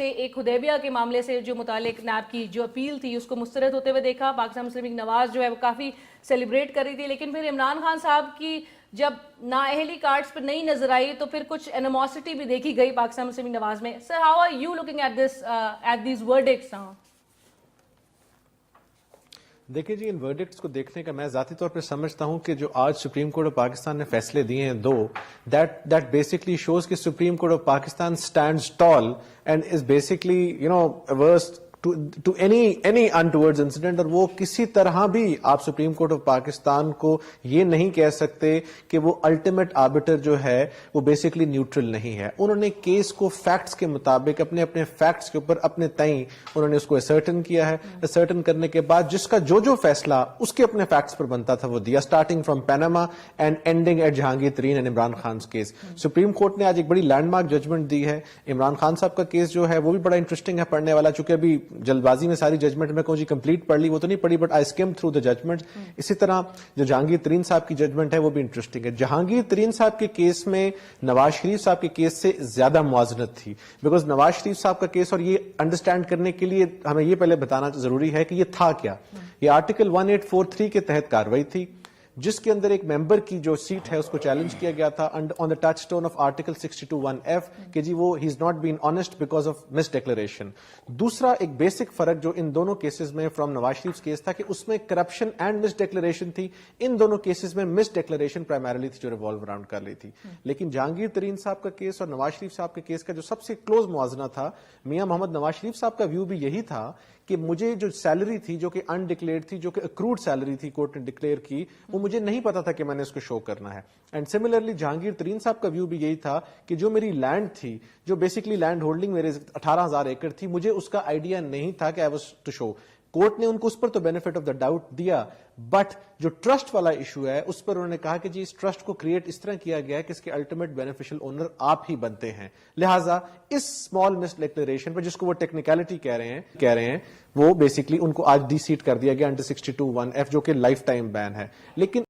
سے ایک حدیبیہ کے معاملے سے جو متعلق نیب کی جو اپیل تھی اس کو مسترد ہوتے ہوئے دیکھا. پاکستان مسلم لیگ نواز جو ہے وہ کافی سیلیبریٹ کر رہی تھی, لیکن پھر عمران خان صاحب کی جب نااہلی کارڈز پر نہیں نظر آئی تو پھر کچھ اینیموسٹی بھی دیکھی گئی پاکستان مسلم لیگ نواز میں. Sir, how are you looking at these verdicts now? دیکھیں جی, ان ورڈکٹس کو دیکھنے کا میں ذاتی طور پہ سمجھتا ہوں کہ جو آج سپریم کورٹ آف پاکستان نے فیصلے دیے ہیں دو, دیٹ بیسکلی شوز کہ supreme court of Pakistan stands tall and is basically averse to any untoward incident, اور وہ کسی طرح بھی آپ سپریم کورٹ آف پاکستان کو یہ نہیں کہہ سکتے کہ وہ الٹیمیٹ آربیٹر جو ہے وہ بیسکلی نیوٹرل نہیں ہے. انہوں نے کیس کو فیکٹس کے مطابق اپنے فیکٹس کے اوپر اپنے تئیں انہوں نے اس کو اسرٹن کیا ہے. اسرٹن کرنے کے بعد جس کا جو فیصلہ اس کے اپنے فیکٹس پر بنتا تھا وہ دیا, starting from Panama and ending at Jahangir Tareen and Imran Khan case. Supreme court نے آج ایک بڑی لینڈ مارک ججمنٹ دی ہے. عمران خان صاحب کا کیس جو ہے وہ بھی بڑا انٹرسٹنگ ہے پڑھنے والا, چونکہ ابھی جلد بازی میں ساری ججمنٹ میں کہوں جی کمپلیٹ پڑھ لی, وہ تو نہیں پڑھی, but I skim through the judgment. اسی طرح جو جہانگیر ترین صاحب کی ججمنٹ ہے وہ بھی انٹرسٹنگ ہے. جہانگیر ترین صاحب کے کیس میں نواز شریف صاحب کے کیس سے زیادہ موازنت تھی, بیکاز نواز شریف صاحب کا کیس, اور یہ انڈرسٹینڈ کرنے کے لیے ہمیں یہ پہلے بتانا ضروری ہے کہ یہ تھا کیا. یہ آرٹیکل 1843 کے تحت کارروائی تھی جس کے اندر ایک ممبر کی جو سیٹ ہے اس کو چیلنج کیا گیا تھا on the touchstone of article 62(1)(f) کہ جی وہ ہی is not been honest because of misdeclaration. دوسرا ایک بیسک فرق جو ان دونوں کیسز میں فرام نواز شریف کیس تھا کہ اس میں کرپشن اینڈ مس ڈیکلریشن تھی. ان دونوں کیسز میں مس ڈیکلریشن پرائمرلی تھی جو ریوالو اراؤنڈ کر رہی تھی. لیکن جہانگیر ترین صاحب کا کیس اور نواز شریف صاحب کے کیس کا جو سب سے کلوز موازنہ تھا, میاں محمد نواز شریف صاحب کا ویو بھی یہی تھا کہ مجھے جو سیلری تھی جو کہ انڈکلیئرڈ تھی, جو کہ اکروڈ سیلری تھی کورٹ نے ڈکلیئر کی, وہ مجھے نہیں پتا تھا کہ میں نے اس کو شو کرنا ہے. اینڈ سملرلی جہانگیر ترین صاحب کا ویو بھی یہی تھا کہ جو میری لینڈ تھی, جو بیسکلی لینڈ ہولڈنگ میرے 18,000 ایکڑ تھی, مجھے اس کا آئیڈیا نہیں تھا کہ I was to show. Court نے ان کو اس پر تو بینیفٹ آف دا ڈاؤٹ دیا, بٹ جو ٹرسٹ والا ایشو ہے اس پر انہوں نے کہا کہ جی اس ٹرسٹ کو کریٹ اس طرح کیا گیا ہے کہ اس کے الٹیمیٹ بینیفیشل اونر آپ ہی بنتے ہیں. لہٰذا اس اسمال مس ڈیکلریشن پر, جس کو وہ ٹیکنیکلٹی کہہ رہے ہیں وہ بیسکلی ان کو آج ڈی سیٹ کر دیا گیا انڈر 62(1)(f) جو کہ لائف ٹائم بین ہے. لیکن